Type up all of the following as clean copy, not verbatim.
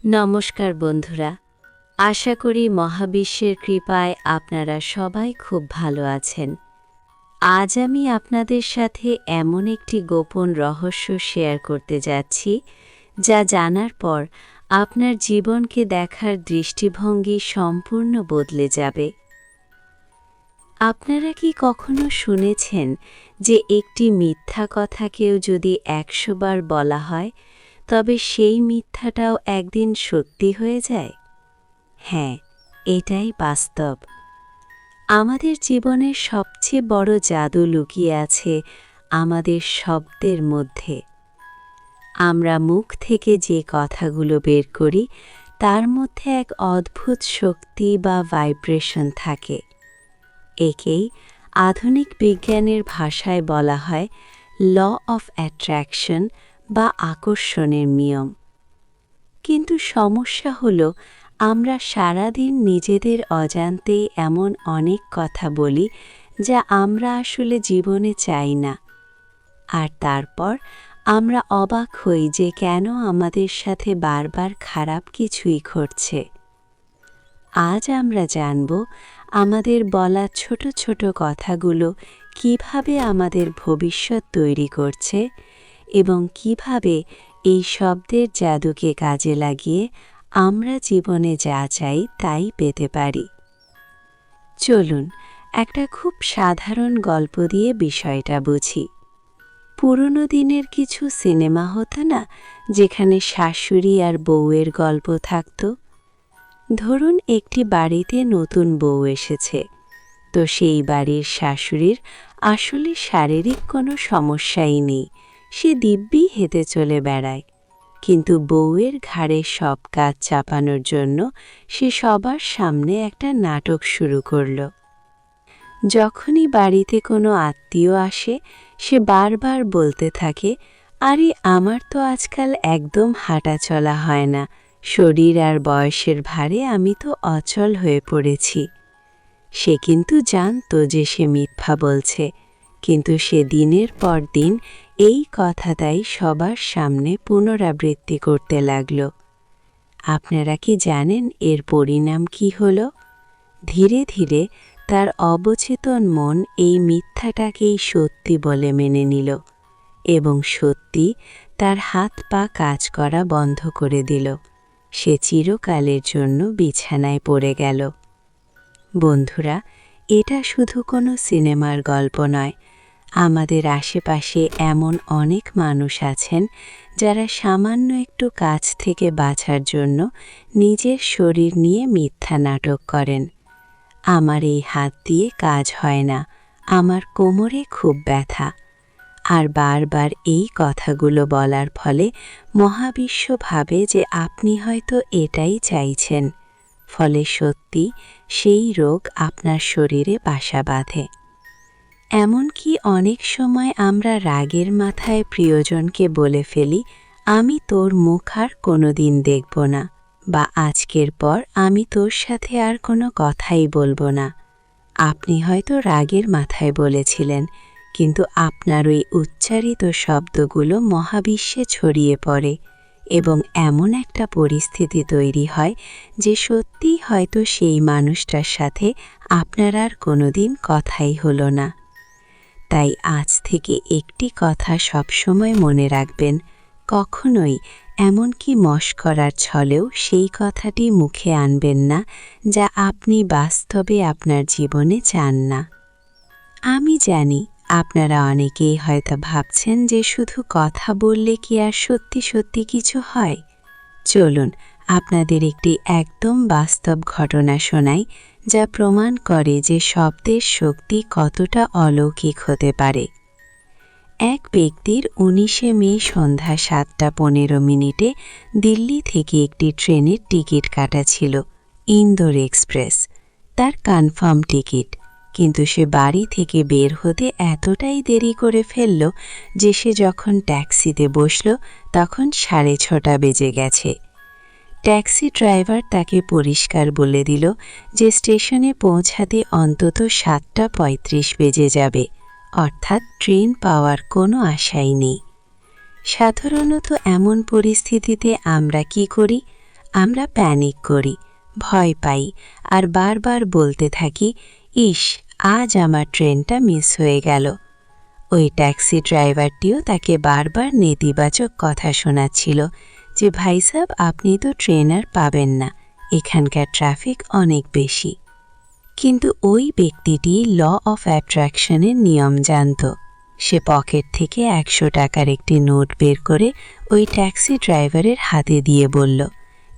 নমস্কার বন্ধুরা, আশা করি মহাবিশ্বের কৃপায় আপনারা সবাই খুব ভালো আছেন। আজ আমি আপনাদের সাথে এমন একটি গোপন রহস্য শেয়ার করতে যাচ্ছি, যা জানার পর আপনার জীবনকে দেখার দৃষ্টিভঙ্গি সম্পূর্ণ বদলে যাবে। আপনারা কি কখনো শুনেছেন যে একটি মিথ্যা কথাকেও যদি ১০০ বার বলা হয়, তবে সেই মিথ্যাটাও একদিন সত্যি হয়ে যায়? হ্যাঁ, এটাই বাস্তব। আমাদের জীবনের সবচেয়ে বড় জাদু লুকিয়ে আছে আমাদের শব্দের মধ্যে। আমরা মুখ থেকে যে কথাগুলো বের করি, তার মধ্যে এক অদ্ভুত শক্তি বা ভাইব্রেশন থাকে। একেই আধুনিক বিজ্ঞানের ভাষায় বলা হয় ল অফ অ্যাট্রাকশন বা আকর্ষণের নিয়ম। কিন্তু সমস্যা হলো, আমরা সারাদিন নিজেদের অজান্তে এমন অনেক কথা বলি যা আমরা আসলে জীবনে চাই না। আর তারপর আমরা অবাক হই যে কেন আমাদের সাথে বারবার খারাপ কিছুই ঘটছে। আজ আমরা জানব আমাদের বলা ছোট ছোট কথাগুলো কিভাবে আমাদের ভবিষ্যৎ তৈরি করছে এবং কিভাবে এই শব্দের জাদুকে কাজে লাগিয়ে আমরা জীবনে যা চাই তাই পেতে পারি। চলুন একটা খুব সাধারণ গল্প দিয়ে বিষয়টা বুঝি। পুরনো দিনের কিছু সিনেমা হতো না, যেখানে শাশুড়ি আর বউয়ের গল্প থাকত? ধরুন একটি বাড়িতে নতুন বউ এসেছে, তো সেই বাড়ির শাশুড়ির আসলে শারীরিক কোনো সমস্যাই নেই, সে দিব্যি হেঁটে চলে বেড়ায়। কিন্তু বউয়ের ঘাড়ে সব কাজ চাপানোর জন্য সে সবার সামনে একটা নাটক শুরু করল। যখনই বাড়িতে কোনো আত্মীয় আসে, সে বারবার বলতে থাকে, আরে আমার তো আজকাল একদম হাঁটা চলা হয় না, শরীর আর বয়সের ভারে আমি তো অচল হয়ে পড়েছি। সে কিন্তু জানতো যে সে মিথ্যা বলছে, কিন্তু সে দিনের পর দিন এই কথাটাই সবার সামনে পুনরাবৃত্তি করতে লাগল। আপনারা কি জানেন এর পরিণাম কি হলো? ধীরে ধীরে তার অবচেতন মন এই মিথ্যাটাকেই সত্যি বলে মেনে নিল, এবং সত্যি তার হাত পা কাজ করা বন্ধ করে দিল। সে চিরকালের জন্য বিছানায় পড়ে গেল। বন্ধুরা, এটা শুধু কোনো সিনেমার গল্প নয়। আমাদের আশেপাশে এমন অনেক মানুষ আছেন যারা সামান্য একটু কাজ থেকে বাঁচার জন্য নিজের শরীর নিয়ে মিথ্যা নাটক করেন। আমার এই হাত দিয়ে কাজ হয় না, আমার কোমরে খুব ব্যথা। আর বারবার এই কথাগুলো বলার ফলে মহাবিশ্ব ভাবে যে আপনি হয়তো এটাই চাইছেন। ফলে সত্যি সেই রোগ আপনার শরীরে বাসা বাঁধে। এমনকি অনেক সময় আমরা রাগের মাথায় প্রিয়জনকে বলে ফেলি, আমি তোর মুখ আর কোনোদিন দেখব না, বা আজকের পর আমি তোর সাথে আর কোনো কথাই বলবো না। আপনি হয়তো রাগের মাথায় বলেছিলেন, কিন্তু আপনার ওই উচ্চারিত শব্দগুলো মহাবিশ্বে ছড়িয়ে পড়ে, এবং এমন একটা পরিস্থিতি তৈরি হয় যে সত্যিই হয়তো সেই মানুষটার সাথে আপনার আর কোনোদিন কথাই হলো না। তাই আজ থেকে একটি কথা সবসময় মনে রাখবেন, কখনোই এমনকি মশকরার ছলেও সেই কথাটি মুখে আনবেন না যা আপনি বাস্তবে আপনার জীবনে চান না। আমি জানি আপনারা অনেকেই হয়তো ভাবছেন যে শুধু কথা বললে কি আর সত্যি সত্যি কিছু হয়। চলুন আপনাদের একটি একদম বাস্তব ঘটনা শোনাই, যা প্রমাণ করে যে শব্দের শক্তি কতটা অলৌকিক হতে পারে। এক ব্যক্তির ১৯শে মে সন্ধ্যা ৭:১৫ দিল্লি থেকে একটি ট্রেনের টিকিট কাটা ছিল, ইন্দোর এক্সপ্রেস। তার কনফার্ম টিকিট, কিন্তু সে বাড়ি থেকে বের হতে এতটাই দেরি করে ফেলল যে সে যখন ট্যাক্সিতে বসল তখন ৬:৩০ বেজে গেছে। ট্যাক্সি ড্রাইভার তাকে পরিষ্কার বলে দিল যে স্টেশনে পৌঁছাতে অন্তত ৭:৩৫ বেজে যাবে, অর্থাৎ ট্রেন পাওয়ার কোনো আশাই নেই। সাধারণত এমন পরিস্থিতিতে আমরা কি করি? আমরা প্যানিক করি, ভয় পাই আর বারবার বলতে থাকি, ইস, আজ আমার ট্রেনটা মিস হয়ে গেল। ওই ট্যাক্সি ড্রাইভারটিও তাকে বারবার নেতিবাচক কথা শোনাচ্ছিল যে, ভাই সাহেব, আপনি তো ট্রেন আর পাবেন না, এখানকার ট্রাফিক অনেক বেশি। কিন্তু ওই ব্যক্তিটি ল অফ অ্যাট্রাকশনের নিয়ম জানত। সে পকেট থেকে 100 টাকার একটি নোট বের করে ওই ট্যাক্সি ড্রাইভারের হাতে দিয়ে বলল,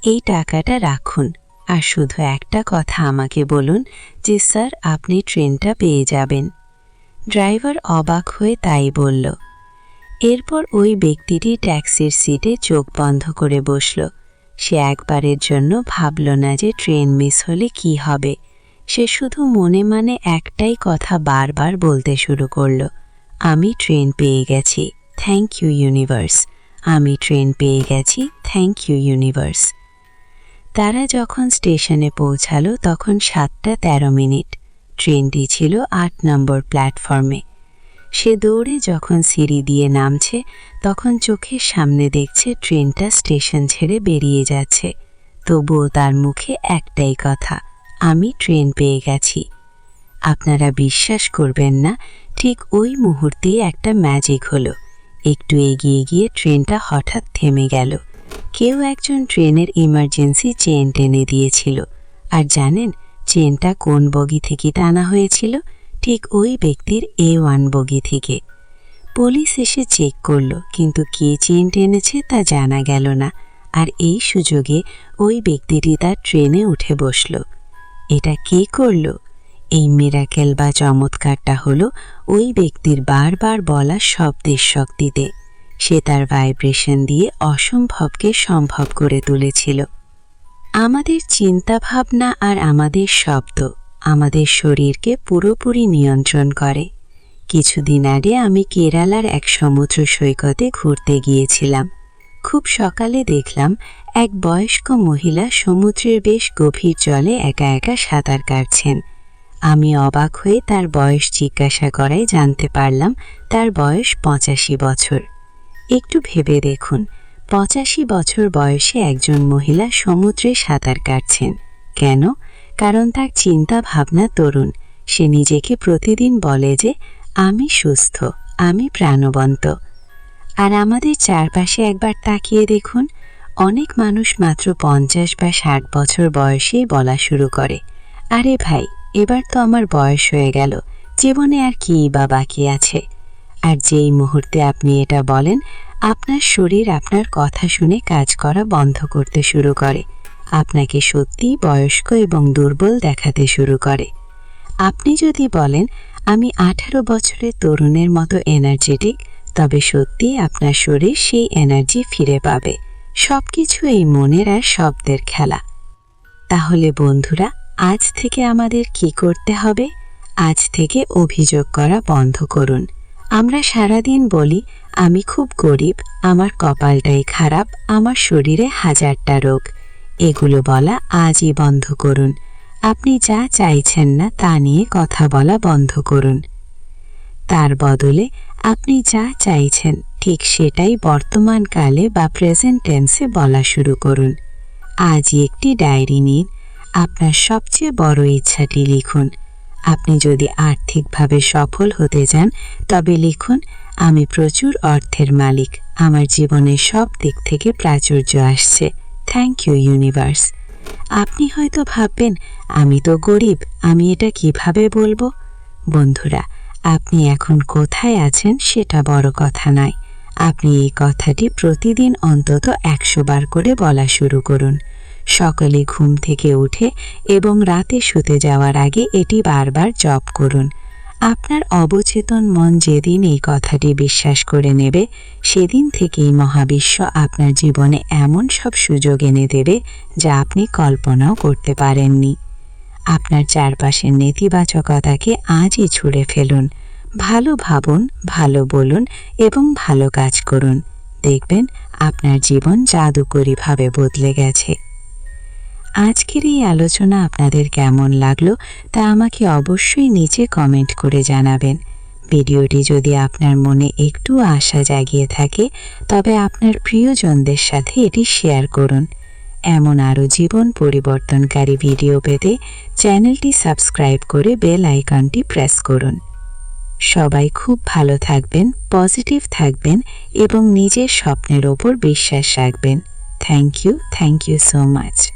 এই টাকাটা রাখুন, আর শুধু একটা কথা আমাকে বলুন যে, স্যার, আপনি ট্রেনটা পেয়ে যাবেন। ড্রাইভার অবাক হয়ে তাই বলল। এরপর ওই ব্যক্তিটি ট্যাক্সির সিটে চোখ বন্ধ করে বসল। সে একবারের জন্য ভাবল না যে ট্রেন মিস হলে কি হবে। সে শুধু মনে মনে একটাই কথা বারবার বলতে শুরু করল, আমি ট্রেন পেয়ে গেছি, থ্যাংক ইউ ইউনিভার্স। আমি ট্রেন পেয়ে গেছি, থ্যাংক ইউ ইউনিভার্স। তারা যখন স্টেশনে পৌঁছালো তখন 7:13। ট্রেনটি ছিল 8 নম্বর প্ল্যাটফর্মে। সে দৌড়ে যখন সিঁড়ি দিয়ে নামছে তখন চোখের সামনে দেখছে ট্রেনটা স্টেশন ছেড়ে বেরিয়ে যাচ্ছে। তবুও তার মুখে একটাই কথা, আমি ট্রেন পেয়ে গেছি। আপনারা বিশ্বাস করবেন না, ঠিক ওই মুহূর্তেই একটা ম্যাজিক হলো। একটু এগিয়ে গিয়ে ট্রেনটা হঠাৎ থেমে গেল। কেউ একজন ট্রেনের ইমার্জেন্সি চেন টেনে দিয়েছিল। আর জানেন চেনটা কোন বগি থেকে টানা হয়েছিল? ঠিক ওই ব্যক্তির A1 বগি থেকে। পুলিশ এসে চেক করল, কিন্তু কে চেন টেনেছে তা জানা গেল না। আর এই সুযোগে ওই ব্যক্তিটি তার ট্রেনে উঠে বসল। এটা কে করল? এই মিরাকেল বা চমৎকারটা হলো ওই ব্যক্তির বারবার বলা শব্দের শক্তিতে। সে তার ভাইব্রেশন দিয়ে অসম্ভবকে সম্ভব করে তুলেছিল। আমাদের চিন্তাভাবনা আর আমাদের শব্দ আমাদের শরীরকে পুরোপুরি নিয়ন্ত্রণ করে। কিছুদিন আগে আমি কেরালার এক সমুদ্র সৈকতে ঘুরতে গিয়েছিলাম। খুব সকালে দেখলাম এক বয়স্ক মহিলা সমুদ্রের বেশ গভীর জলে একা একা সাঁতার কাটছেন। আমি অবাক হয়ে তার বয়স জিজ্ঞাসা করায় জানতে পারলাম তার বয়স 85 বছর। একটু ভেবে দেখুন, 85 বছর বয়সে একজন মহিলা সমুদ্রে সাঁতার কাটছেন। কেন? কারণ তার চিন্তা ভাবনা তরুণ। সে নিজেকে প্রতিদিন বলে যে, আমি সুস্থ, আমি প্রাণবন্ত। আর আমাদের চারপাশে একবার তাকিয়ে দেখুন, অনেক মানুষ মাত্র 50 বা 60 বছর বয়সেই বলা শুরু করে, আরে ভাই, এবার তো আমার বয়স হয়ে গেল, জীবনে আর কী বা বাকি আছে। আর যেই মুহূর্তে আপনি এটা বলেন, আপনার শরীর আপনার কথা শুনে কাজ করা বন্ধ করতে শুরু করে। আপনাকে সত্যিই বয়স্ক এবং দুর্বল দেখাতে শুরু করে। আপনি যদি বলেন, আমি 18 বছরের তরুণের মতো এনার্জেটিক, তবে সত্যিই আপনার শরীর সেই এনার্জি ফিরে পাবে। সবকিছু এই মনের আর শব্দের খেলা। তাহলে বন্ধুরা, আজ থেকে আমাদের কি করতে হবে? আজ থেকে অভিযোগ করা বন্ধ করুন। আমরা সারাদিন বলি, আমি খুব গরিব, আমার কপালটাই খারাপ, আমার শরীরে 1000টা রোগ। এগুলো বলা আজই বন্ধ করুন। আপনি যা চাইছেন না তা নিয়ে কথা বলা বন্ধ করুন। তার বদলে আপনি যা চাইছেন ঠিক সেটাই বর্তমানকালে বা প্রেজেন্ট টেন্সে বলা শুরু করুন। আজই একটি ডায়েরি নিন, আপনার সবচেয়ে বড় ইচ্ছাটি লিখুন। আপনি যদি আর্থিকভাবে সফল হতে চান তবে লিখুন, আমি প্রচুর অর্থের মালিক, আমার জীবনের সব দিক থেকে প্রাচুর্য আসছে, থ্যাংক ইউ ইউনিভার্স। আপনি হয়তো ভাববেন, আমি তো গরিব, আমি এটা কিভাবে বলবো? বন্ধুরা, আপনি এখন কোথায় আছেন সেটা বড় কথা নয়। আপনি এই কথাটি প্রতিদিন অন্তত 100 বার করে বলা শুরু করুন। সকালে ঘুম থেকে উঠে এবং রাতে শুতে যাওয়ার আগে এটি বারবার জপ করুন। আপনার অবচেতন মন যেদিন এই কথাটি বিশ্বাস করে নেবে, সেদিন থেকেই মহাবিশ্ব আপনার জীবনে এমন সব সুযোগ এনে দেবে যা আপনি কল্পনাও করতে পারেননি। আপনার চারপাশের নেতিবাচকতাকে আজই ছুঁড়ে ফেলুন। ভালো ভাবুন, ভালো বলুন এবং ভালো কাজ করুন। দেখবেন আপনার জীবন জাদুকরীভাবে বদলে গেছে। আজকের এই আলোচনা আপনাদের কেমন লাগলো তা আমাকে অবশ্যই নিচে কমেন্ট করে জানাবেন। ভিডিওটি যদি আপনার মনে একটু আশা জাগিয়ে থাকে তবে আপনার প্রিয়জনদের সাথে এটি শেয়ার করুন। এমন আরও জীবন পরিবর্তনকারী ভিডিও পেতে চ্যানেলটি সাবস্ক্রাইব করে বেল আইকনটি প্রেস করুন। সবাই খুব ভালো থাকবেন, পজিটিভ থাকবেন এবং নিজের স্বপ্নের ওপর বিশ্বাস রাখবেন। Thank you so much.